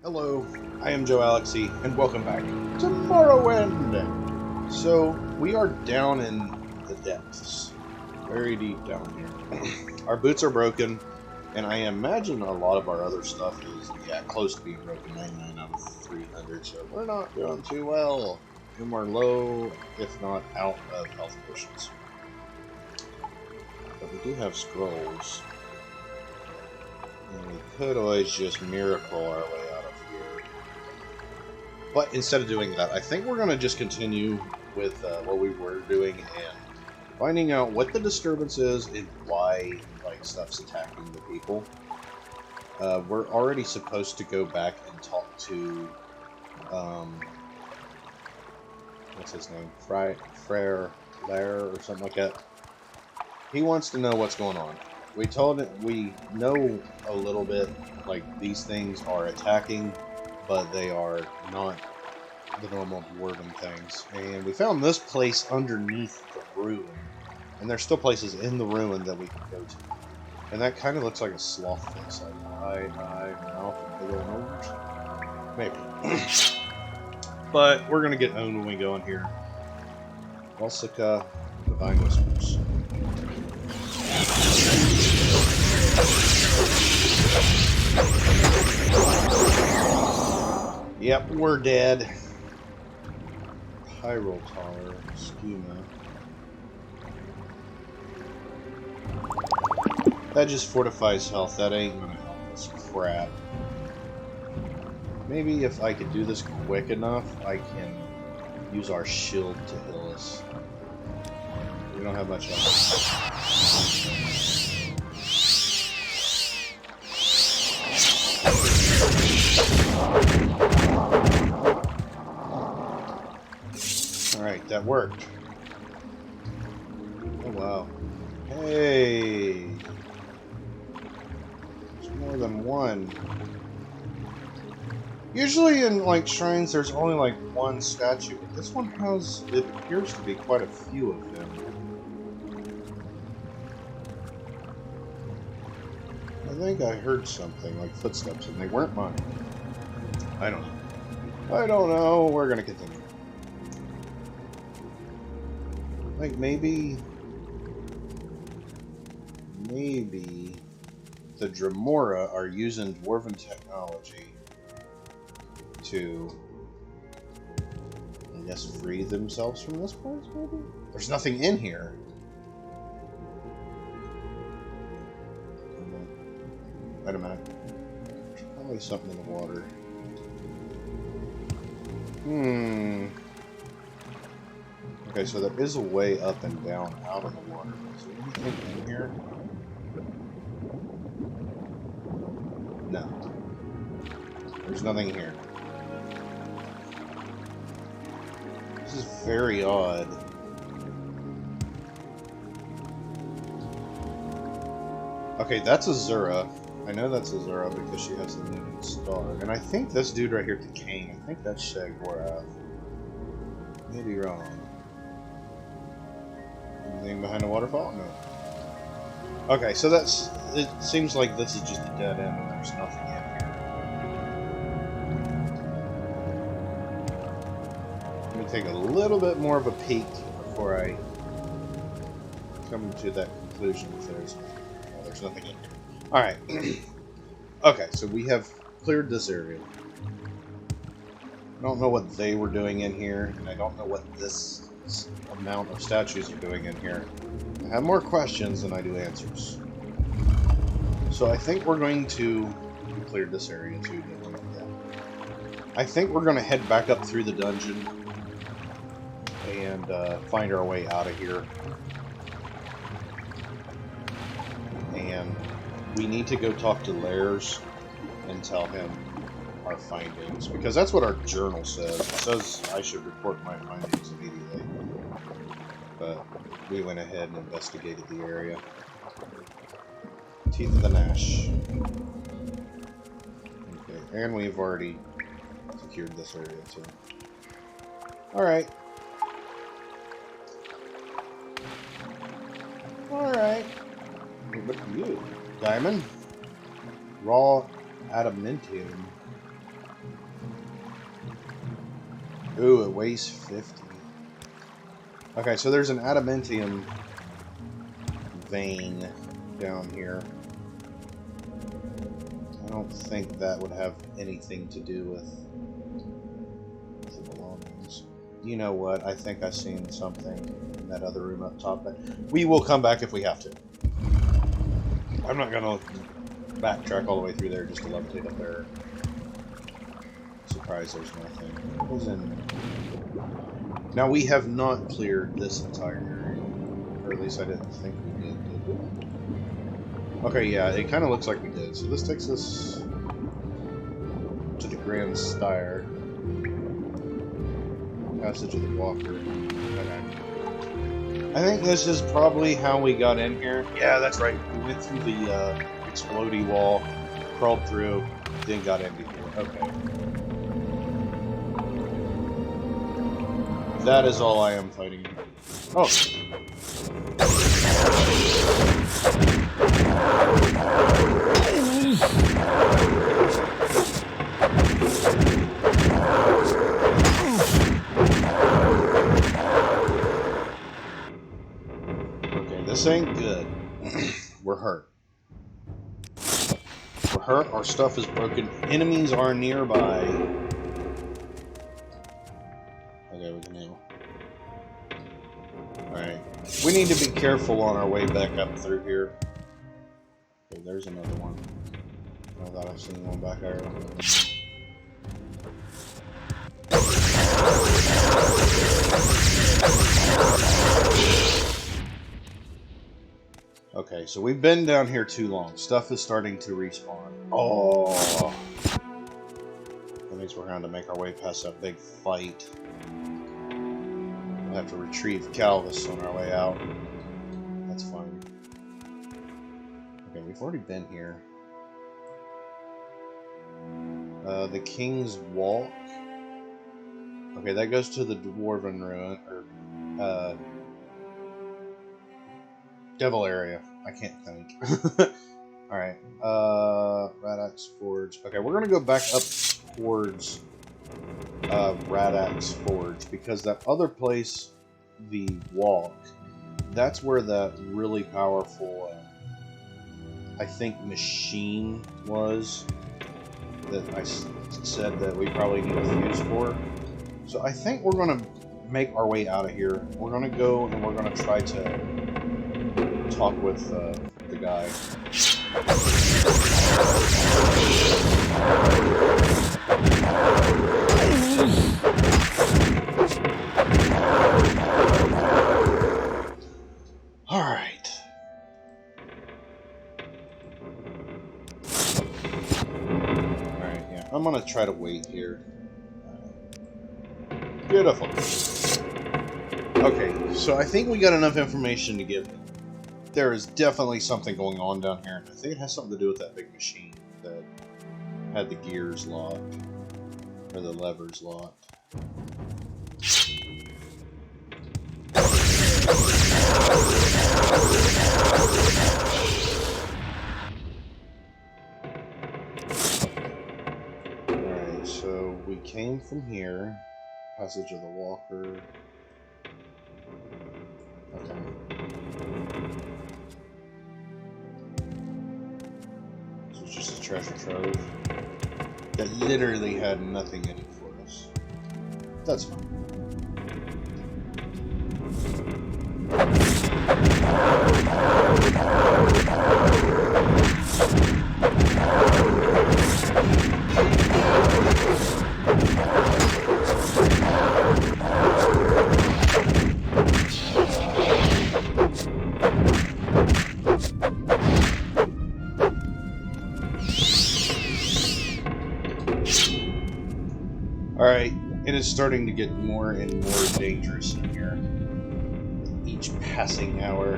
Hello, I am Joalixy, and welcome back to Morrowind! So, we are down in the depths. Very deep down here. Our boots are broken, and I imagine a lot of our other stuff is, close to being broken, 99 out of 300, so we're not doing too well. And we're low, if not out of health potions. But we do have scrolls. And we could always just miracle our way out of here. But instead of doing that, I think we're going to just continue with what we were doing and finding out what the disturbance is and why stuff's attacking the people. We're already supposed to go back and talk to what's his name? Frere Lair or something like that. He wants to know what's going on. We told it we know a little bit, like these things are attacking, but they are not the normal dwarven things. And we found this place underneath the ruin, and there's still places in the ruin that we can go to. And that kind of looks like a sloth face, like eye, mouth, and big old nose. Maybe. But we're gonna get owned when we go in here. Walsika, Divine Whispers. Yep, we're dead. Hyrule Tower, Schema. That just fortifies health. That ain't gonna help us crap. Maybe if I could do this quick enough, I can use our shield to heal us. We don't have much health. Alright, that worked. Oh wow. Hey! There's more than one. Usually in shrines there's only one statue, but this one has, it appears to be quite a few of them. I think I heard something like footsteps and they weren't mine. I don't know. I don't know. We're gonna continue. Maybe the Dremora are using dwarven technology to, I guess, free themselves from this place, maybe? There's nothing in here. Wait a minute. There's probably something in the water. Okay, so there is a way up and down out of the water. Is there anything in here? No. There's nothing here. This is very odd. Okay, that's Azura. I know that's Azura because she has the moon and star. And I think this dude right here, the king, I think that's Shaggorath. Maybe wrong. Anything behind the waterfall? No. Okay, so it seems like this is just a dead end and there's nothing in here. Let me take a little bit more of a peek before I come to that conclusion if there's nothing in here. Alright. Okay, so we have cleared this area. I don't know what they were doing in here, and I don't know what this amount of statues are doing in here. I have more questions than I do answers. So I think we're going to clear this area too, didn't we? Yeah. I think we're going to head back up through the dungeon and find our way out of here. And we need to go talk to Lairs and tell him our findings, because that's what our journal says. It says I should report my findings immediately. But we went ahead and investigated the area. Teeth of the Nash. Okay, and we've already secured this area too. Alright. Alright. What are you? Diamond? Raw adamantium. Ooh, it weighs 50. Okay, so there's an adamantium vein down here. I don't think that would have anything to do with the belongings. You know what? I think I've seen something in that other room up top. But we will come back if we have to. I'm not going to backtrack all the way through there just to levitate up there. Surprised there's nothing. What was in... Now, we have not cleared this entire area. Or at least I didn't think we did we? Okay, yeah, it kind of looks like we did. So this takes us to the Grand Stire. Passage of the Walker. Okay. I think this is probably how we got in here. Yeah, that's right. We went through the explodey wall, crawled through, then got into here. Okay. That is all I am fighting. Oh. Okay, this ain't good. We're hurt. We're hurt. Our stuff is broken. Enemies are nearby. Okay, we can heal. Alright. We need to be careful on our way back up through here. Okay, there's another one. I thought I've seen one back there. Okay, so we've been down here too long. Stuff is starting to respawn. Oh! That means we're going to make our way past that big fight. We'll have to retrieve Calvis on our way out. That's fine. Okay, we've already been here. The King's Walk. Okay, that goes to the Dwarven Ruin, or, Devil area. I can't think. Alright, Radax Forge. Okay, we're gonna go back up towards, Radax Forge, because that other place, the Walk, that's where that really powerful, I think, machine was, that I said that we probably need a fuse for. So I think we're going to make our way out of here. We're going to go and we're going to try to talk with the guy. Alright. Alright, yeah. I'm going to try to wait here. Beautiful. Okay, so I think we got enough information to give them. There is definitely something going on down here. I think it has something to do with that big machine that had the gears locked. Or the levers locked. Alright, so we came from here. Passage of the Walker. Okay. This was just a treasure trove that literally had nothing in it for us. That's fine. Alright, it is starting to get more and more dangerous in here. Each passing hour.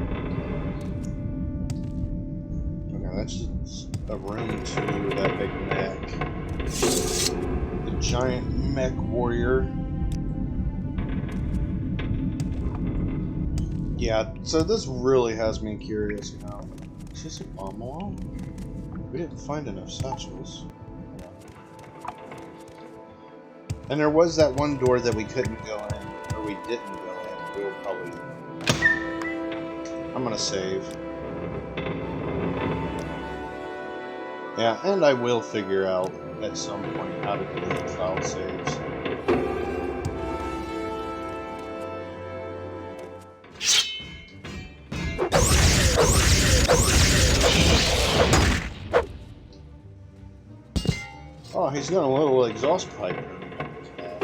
Okay, that's just a room to that big mech. The giant mech warrior. Yeah, so this really has me curious now. Is this a bomb wall? We didn't find enough satchels. And there was that one door that we couldn't go in, or we didn't go in. We'll probably... I'm gonna save. Yeah, and I will figure out at some point how to delete file saves. Oh, he's got a little exhaust pipe running up his back.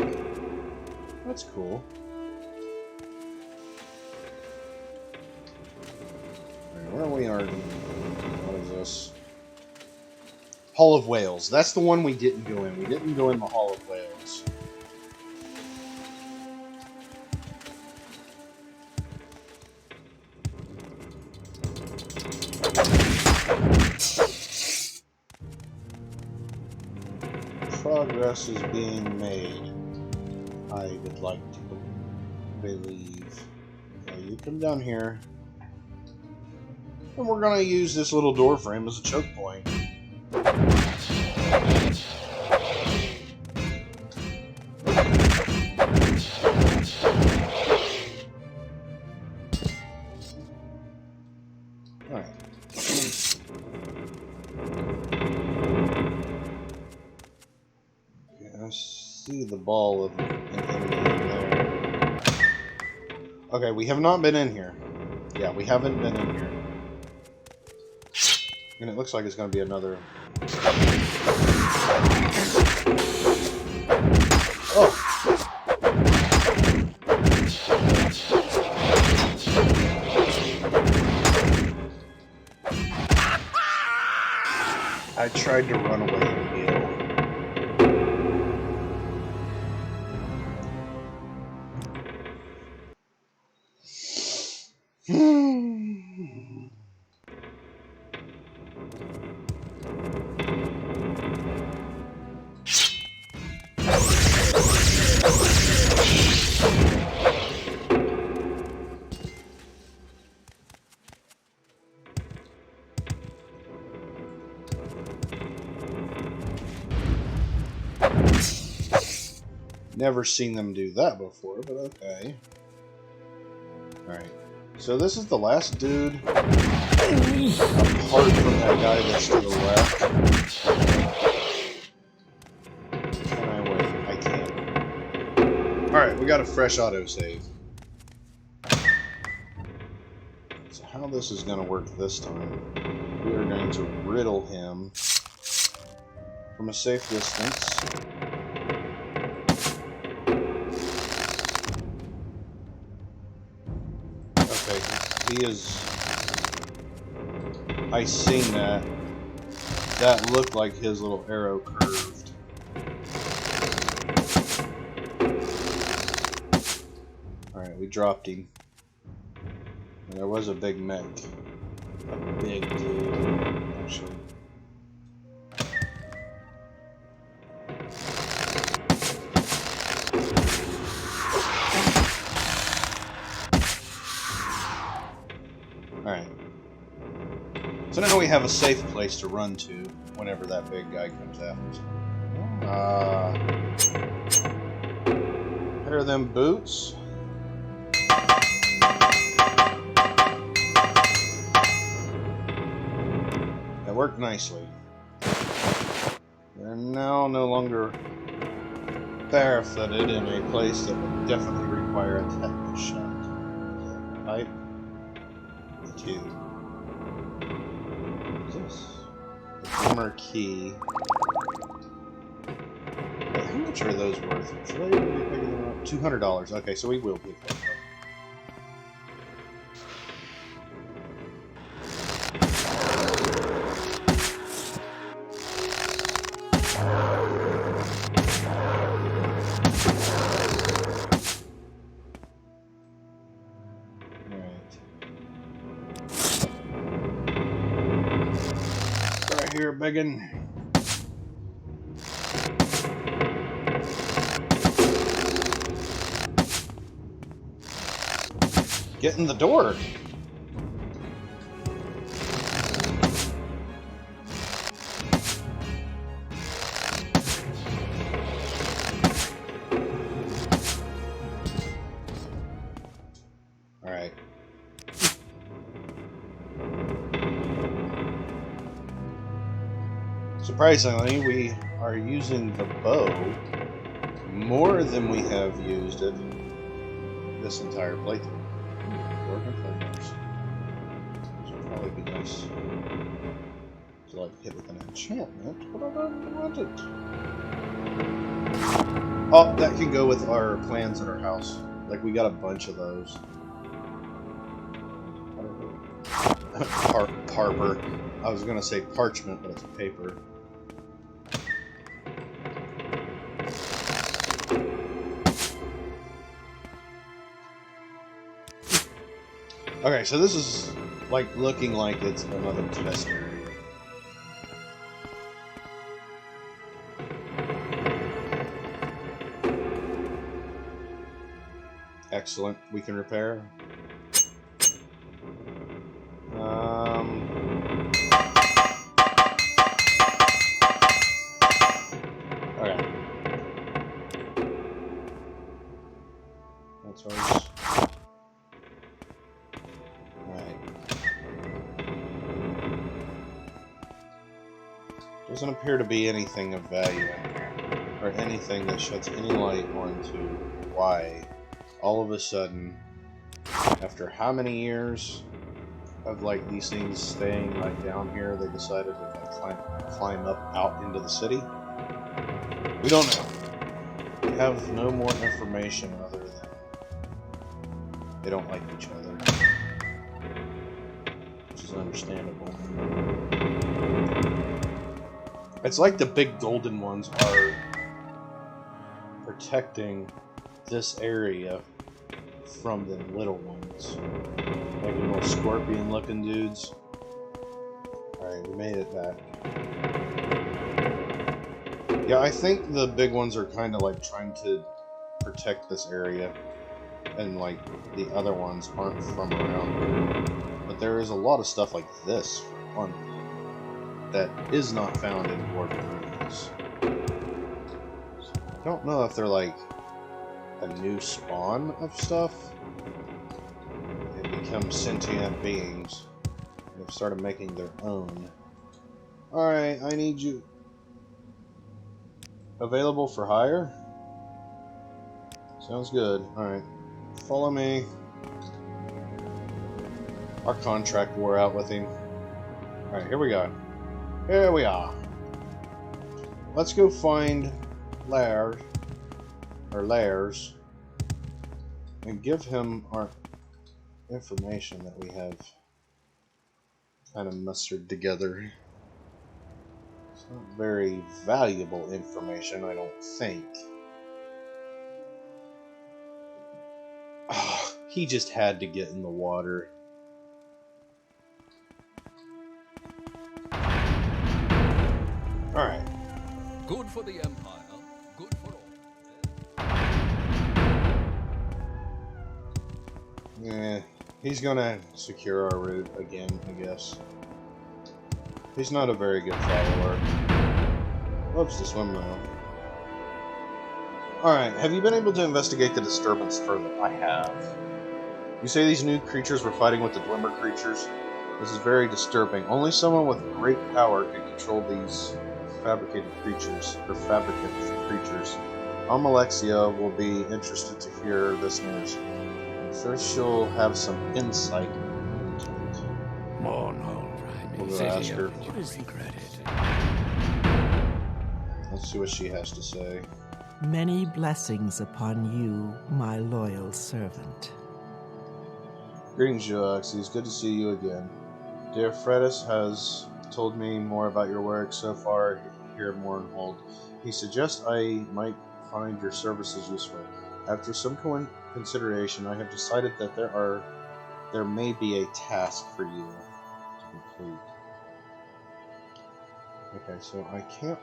That's cool. Right, where are we are? What is this? Hall of Whales. That's the one we didn't go in. We didn't go in the Hall of Whales. Progress is being made. I would like to believe. Okay, you come down here. And we're going to use this little door frame as a choke point. Alright. I see the ball of an enemy in there. Okay, we have not been in here. Yeah, we haven't been in here. And it looks like it's going to be another... Oh! I tried to run away and heal. Never seen them do that before, but okay. Alright. So this is the last dude. Apart from that guy that's to the left. Can I wait? I can't. Alright, we got a fresh autosave. So how this is going to work this time. We are going to riddle him from a safe distance. He is... I seen that. That looked like his little arrow curved. Alright, we dropped him. And there was a big mech. A big dude, actually. Alright. So now we have a safe place to run to whenever that big guy comes after us. Pair of them boots. That worked nicely. They're now no longer barefooted in a place that would definitely require a tetanus shot. Pipe. Two. What's this? The hammer key. Wait, how much are those worth? Should I even be picking them up? $200. Okay, so we will pick them up. Here, biggin. Get in the door. Surprisingly, we are using the bow more than we have used it this entire playthrough. Dwarven claymores. This would probably be nice to like hit with an enchantment, but I don't want it. Oh, that can go with our plans at our house. Like, we got a bunch of those. Parper. I was gonna say parchment, but it's paper. Okay, so this is like looking like it's another test area. Excellent. We can repair. Okay. That's ours. Doesn't appear to be anything of value in here, or anything that sheds any light onto why all of a sudden, after how many years of like these things staying like down here, they decided to climb up out into the city. We don't know. We have no more information other than they don't like each other, which is understandable. It's like the big golden ones are protecting this area from the little ones. Like the more scorpion looking dudes. Alright, we made it back. Yeah, I think the big ones are kind of like trying to protect this area. And like the other ones aren't from around here. But there is a lot of stuff like this, for one thing, that is not found in Dwarven ruins. I don't know if they're like a new spawn of stuff. They become sentient beings. They've started making their own. Alright, I need you. Available for hire? Sounds good. Alright. Follow me. Our contract wore out with him. Alright, here we go. Here we are. Let's go find Lairs, and give him our information that we have kind of mustered together. It's not very valuable information, I don't think. Oh, he just had to get in the water. Alright. Good for the Empire, good for all. Yeah, he's gonna secure our route again, I guess. He's not a very good follower. Loves to swim though. Alright, have you been able to investigate the disturbance further? I have. You say these new creatures were fighting with the Dwemer creatures? This is very disturbing. Only someone with great power can control these fabricated creatures, or fabricated creatures. Joalixy will be interested to hear this news. I'm sure she'll have some insight into it. We'll go ask her. Let's see what she has to say. Many blessings upon you, my loyal servant. Greetings, Joalixy. It's good to see you again. Dear Fredis has told me more about your work so far here at Mournhold. He suggests I might find your services useful. After some consideration, I have decided that there may be a task for you to complete. Okay, so I can't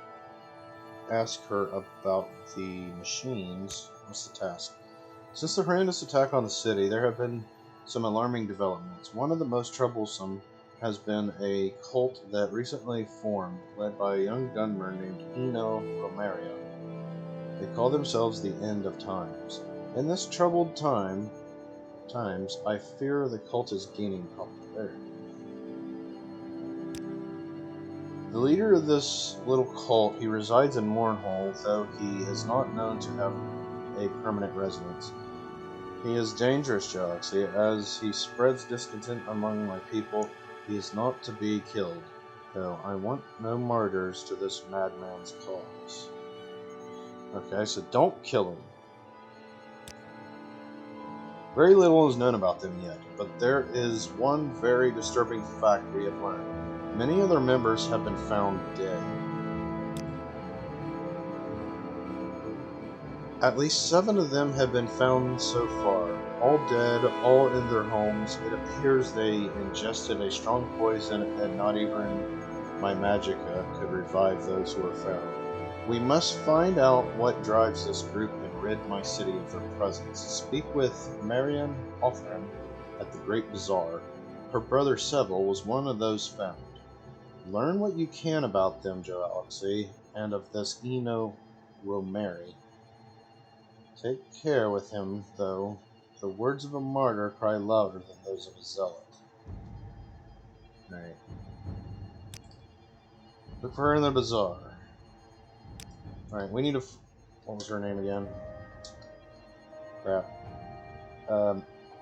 ask her about the machines. What's the task? Since the horrendous attack on the city, there have been some alarming developments. One of the most troublesome has been a cult that recently formed, led by a young gunmer named Eno Romario. They call themselves the End of Times. In this troubled times, I fear the cult is gaining popularity. The leader of this little cult, he resides in Mournhold, though he is not known to have a permanent residence. He is dangerous, Joalixy, as he spreads discontent among my people. He is not to be killed, though I want no martyrs to this madman's cause. Okay, so don't kill him. Very little is known about them yet, but there is one very disturbing fact we have learned. Many of their members have been found dead. At least 7 of them have been found so far. All dead, all in their homes. It appears they ingested a strong poison and not even my magicka could revive those who are found. We must find out what drives this group and rid my city of their presence. Speak with Marian Othram at the Great Bazaar. Her brother Seville was one of those found. Learn what you can about them, Joalixy, and of this Eno Romeri. Take care with him, though. The words of a martyr cry louder than those of a zealot. Right. Look for her in the bazaar. Alright, we need to... What was her name again? Crap.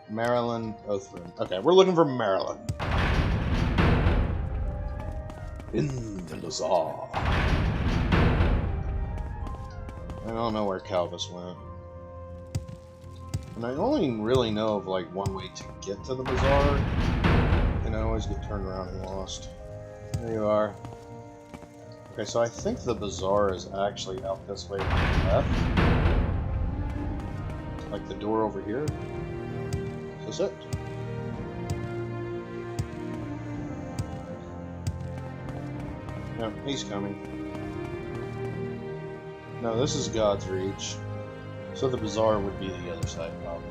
Marilyn Othram. Okay, we're looking for Marilyn. In the bazaar. I don't know where Calvis went. And I only really know of like one way to get to the bazaar. And I always get turned around and lost. There you are. Okay, so I think the bazaar is actually out this way to the left. Like the door over here. Is this it? No, he's coming. No, this is God's Reach. So the bazaar would be the other side, probably.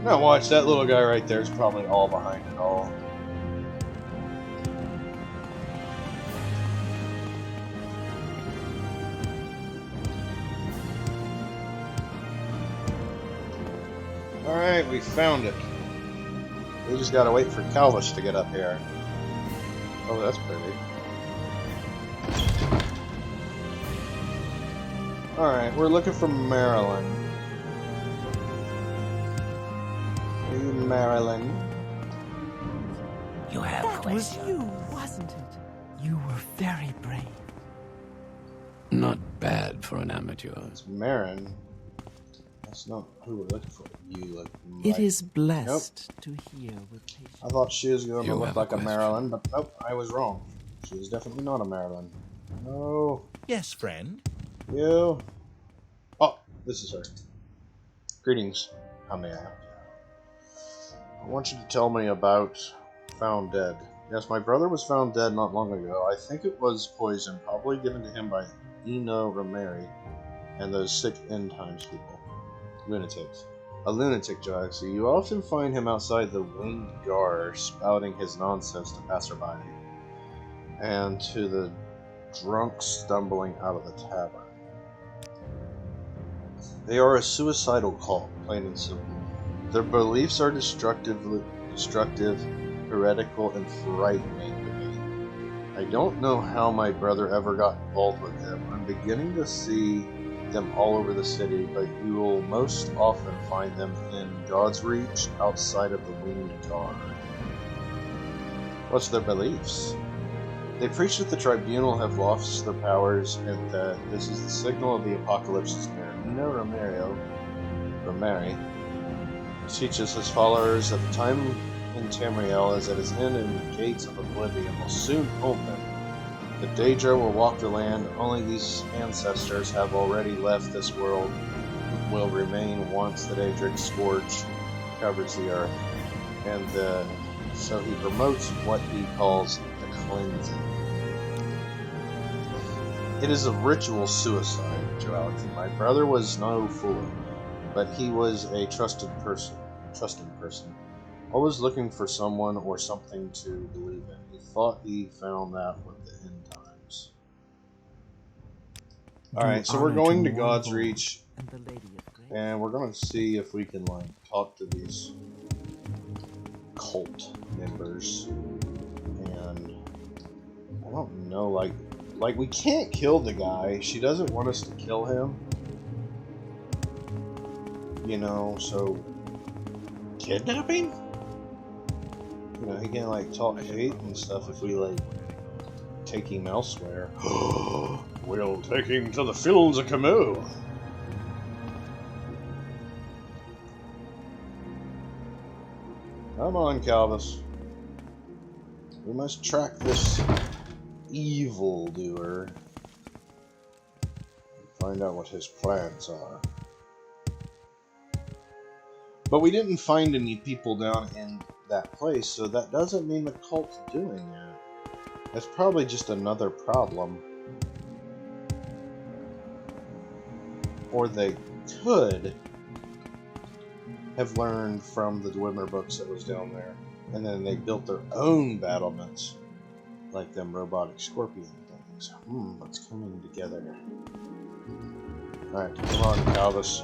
Now watch, that little guy right there is probably all behind it all. Alright, we found it. We just gotta wait for Calvis to get up here. Oh, that's pretty. Alright, we're looking for Marilyn. Hey, Marilyn. You have that questions. Was you, wasn't it? You were very brave. Not bad for an amateur. It's Marin. That's not who we're looking for. You look. It is blessed to hear with patience. I thought she was going to look like a Marilyn, but nope, I was wrong. She is definitely not a Marilyn. No. Yes, friend. You. Oh, this is her. Greetings. How may I help you? I want you to tell me about Found Dead. Yes, my brother was found dead not long ago. I think it was poison, probably given to him by Eno Romeri and those sick end times people. Lunatics. A lunatic, Joalixy. You often find him outside the winged guard, spouting his nonsense to passerby, and to the drunk stumbling out of the tavern. They are a suicidal cult, plain and simple. Their beliefs are destructive, heretical, and frightening to me. I don't know how my brother ever got involved with them. I'm beginning to see them all over the city, but you will most often find them in God's Reach, outside of the winged guard. What's their beliefs? They preach that the tribunal have lost their powers and that this is the signal of the apocalypse is near. Eno Romeri teaches his followers that the time in Tamriel is at its end and the gates of oblivion will soon open. The Daedra will walk the land. Only these ancestors have already left this world, will remain once the Daedric scourge covers the earth. And so he promotes what he calls the cleansing. It is a ritual suicide, Joalixy. My brother was no fool, but he was a trusting person, always looking for someone or something to believe in. He thought he found that with the end times. Alright, so we're going to God's Reach. And the Lady of Grace. And we're gonna see if we can like talk to these cult members. And I don't know, like we can't kill the guy. She doesn't want us to kill him. You know, so kidnapping? You know, he can like talk hate and stuff if we like take him elsewhere. We'll take him to the fields of Camus. Come on, Calvis. We must track this evildoer and find out what his plans are. But we didn't find any people down in that place, so that doesn't mean the cult's doing it. That's probably just another problem. Or they could have learned from the Dwemer books that was down there, and then they built their own battlements, like them robotic scorpion things. What's coming together? Alright, come on, Calvis.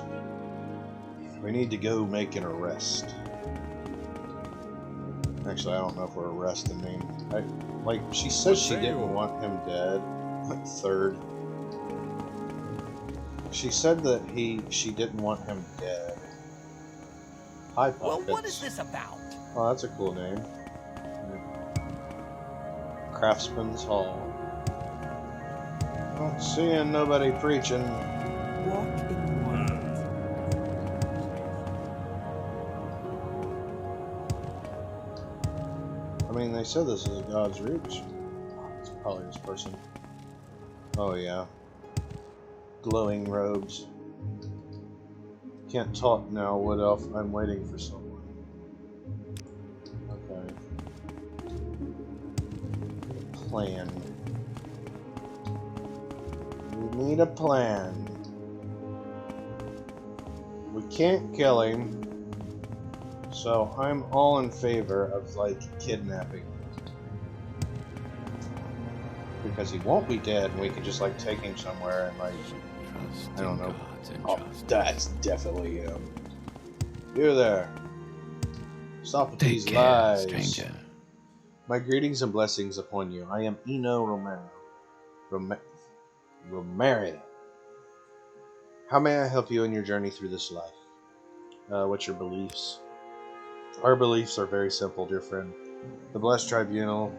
We need to go make an arrest. Actually, I don't know if we're arresting him. Like, she said she didn't want him dead. Like, third. She said that she didn't want him dead. Hi, Pockets. Well, what is this about? Oh, that's a cool name. Craftsman's Hall. Not seeing nobody preaching. Walk in wonder. I mean, they said this is a God's Reach. It's probably this person. Oh, yeah. Glowing robes. Can't talk now, Wood Elf. I'm waiting for someone. Okay. Plan. We need a plan. We can't kill him. So I'm all in favor of, like, kidnapping. Because he won't be dead and we can just, like, take him somewhere and, like, I don't know. Oh, that's definitely him. You there. Stop with these lies. Stranger. My greetings and blessings upon you. I am Eno Romero. Romero. How may I help you in your journey through this life? What's your beliefs? Our beliefs are very simple, dear friend. The blessed tribunal,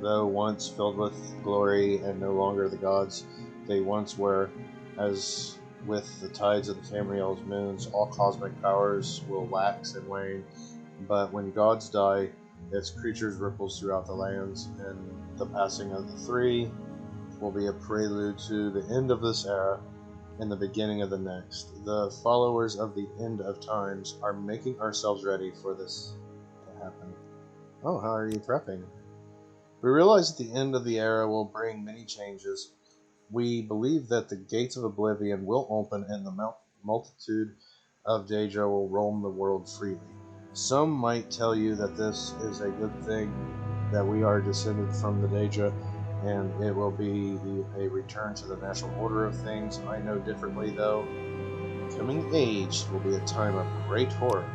though once filled with glory and no longer the gods they once were, as with the tides of the Tamriel's moons, all cosmic powers will wax and wane. But when gods die, its creatures ripples throughout the lands, and the passing of the three will be a prelude to the end of this era and the beginning of the next. The followers of the end of times are making ourselves ready for this to happen. Oh, how are you prepping? We realize that the end of the era will bring many changes. We believe that the gates of oblivion will open and the multitude of Daedra will roam the world freely. Some might tell you that this is a good thing, that we are descended from the Daedra, and it will be a return to the natural order of things. I know differently, though. Coming age will be a time of great horror.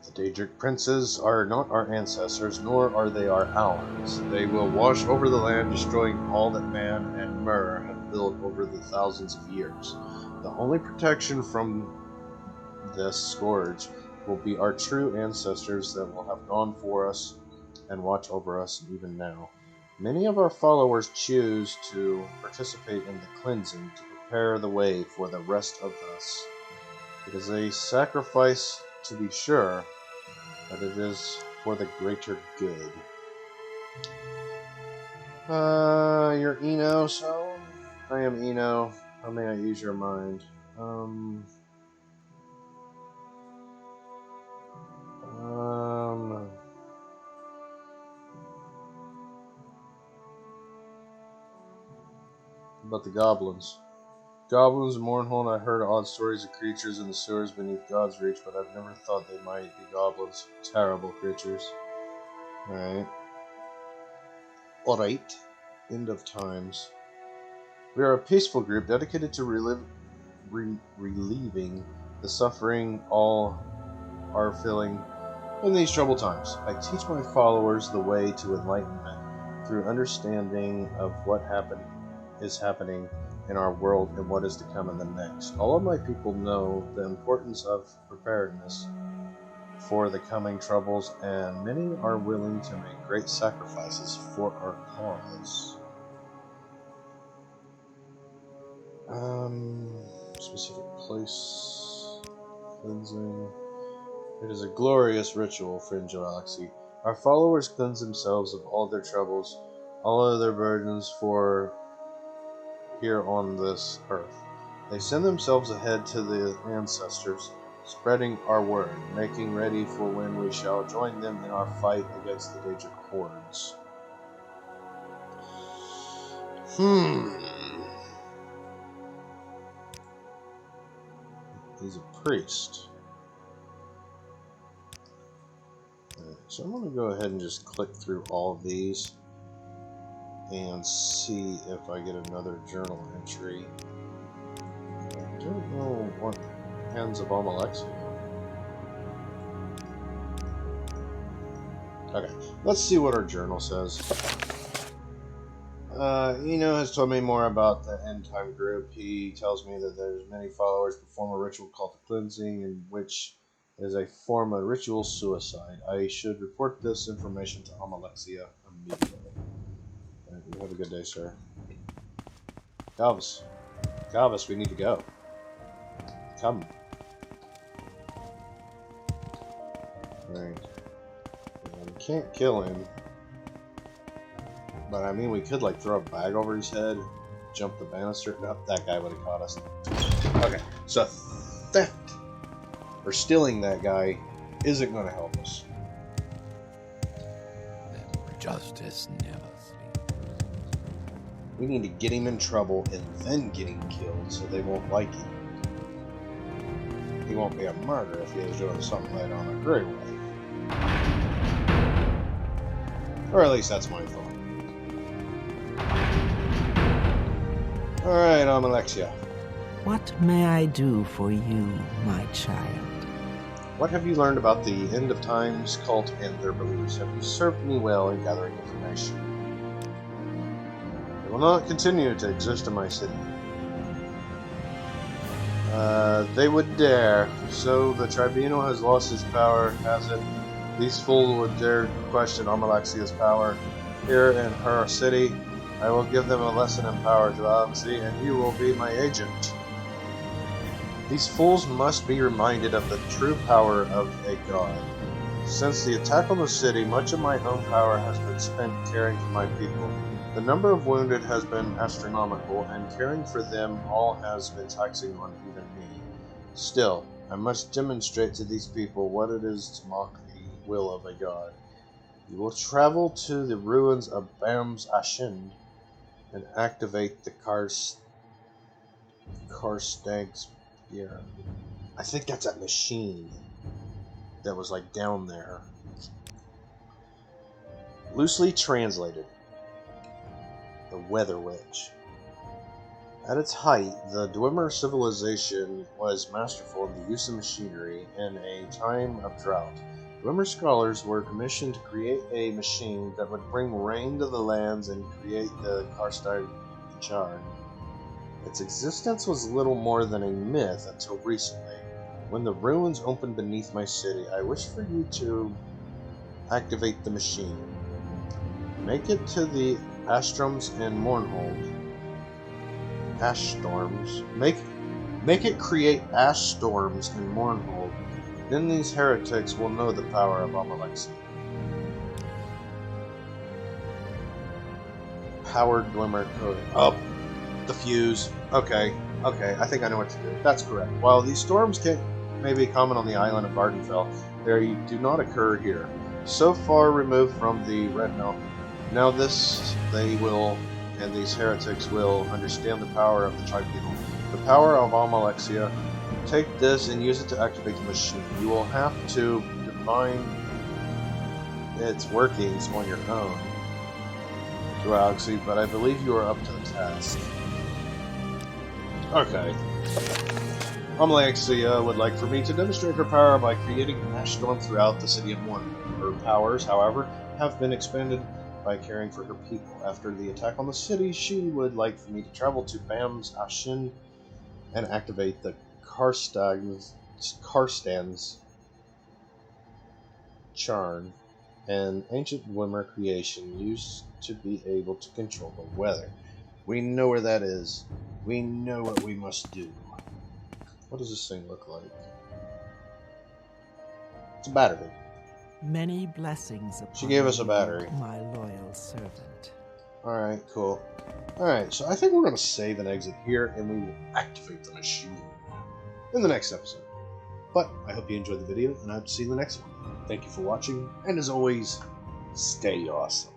The Daedric princes are not our ancestors, nor are they our allies. They will wash over the land, destroying all that man and Mer have built over the thousands of years. The only protection from this scourge will be our true ancestors that will have gone for us and watch over us even now. Many of our followers choose to participate in the cleansing to prepare the way for the rest of us. It is a sacrifice, to be sure, but it is for the greater good. You're Eno, so? I am Eno. How may I use your mind? About the goblins. Goblins in Mournhold, I heard odd stories of creatures in the sewers beneath God's reach, but I've never thought they might be goblins. Terrible creatures. Alright. Alright. End of times. We are a peaceful group dedicated to relieving the suffering all are feeling in these troubled times. I teach my followers the way to enlightenment through understanding of what is happening in our world and what is to come in the next. All of my people know the importance of preparedness for the coming troubles, and many are willing to make great sacrifices for our cause. Specific place, cleansing. It is a glorious ritual, friend Joalixy. Our followers cleanse themselves of all their troubles, all of their burdens for here on this earth. They send themselves ahead to the ancestors, spreading our word, making ready for when we shall join them in our fight against the Daedric hordes. He's a priest. So I'm going to go ahead and just click through all of these and see if I get another journal entry. I don't know what Hands of Joalixy. Okay, let's see what our journal says. Eno has told me more about the end time group. He tells me that there's many followers perform a ritual called the cleansing, in which is a form of ritual suicide. I should report this information to Joalixy immediately. Right, you have a good day, sir. Galvis, we need to go. Come. Right. We can't kill him. But I mean, we could like throw a bag over his head, jump the banister. No, that guy would have caught us. Okay, so theft or stealing that guy isn't going to help us. Justice never sleeps. We need to get him in trouble and then get him killed so they won't like him. He won't be a martyr if he is doing something right on a great way. Or at least that's my thought. Alright, Joalixy. What may I do for you, my child? What have you learned about the End of Times cult and their beliefs? Have you served me well in gathering information? I will not continue to exist in my city. They would dare. So the tribunal has lost its power, has it? These fools would dare question Joalixy's power here in her city. I will give them a lesson in power, Joalixy, and you will be my agent. These fools must be reminded of the true power of a god. Since the attack on the city, much of my own power has been spent caring for my people. The number of wounded has been astronomical, and caring for them all has been taxing on even me. Still, I must demonstrate to these people what it is to mock the will of a god. You will travel to the ruins of Bam's Ashind and activate the Karstag's spear. I think that's that machine that was like down there. Loosely translated, the Weather Witch. At its height, the Dwemer civilization was masterful in the use of machinery in a time of drought. Dwemer scholars were commissioned to create a machine that would bring rain to the lands and create the Karstag Chard. Its existence was little more than a myth until recently. When the ruins opened beneath my city, I wish for you to activate the machine. Make it to the Astroms and Mournhold. Ash storms. Make it create ash storms in Mournhold. Then these heretics will know the power of Joalixy. Powered Dwemer code. Oh, the fuse. Okay, I think I know what to do. That's correct. While these storms may be common on the island of Vardenfell, they do not occur here. So far removed from the Red Mountain. Now these heretics will understand the power of the tribunal. The power of Joalixy. Take this and use it to activate the machine. You will have to define its workings on your own, Joalixy, but I believe you are up to the task. Okay. Joalixy would like for me to demonstrate her power by creating an ash storm throughout the city of One. Her powers, however, have been expanded by caring for her people. After the attack on the city, she would like for me to travel to Bam's Ashin and activate the Karstan's Charn, an ancient Wimmer creation used to be able to control the weather. We know where that is. We know what we must do. What does this thing look like? It's a battery. Many blessings upon She gave us a you, battery. my loyal servant. Alright, cool. Alright, so I think we're going to save and exit here, and we will activate the machine in the next episode. But I hope you enjoyed the video, and I hope to see you in the next one. Thank you for watching, and as always, stay awesome.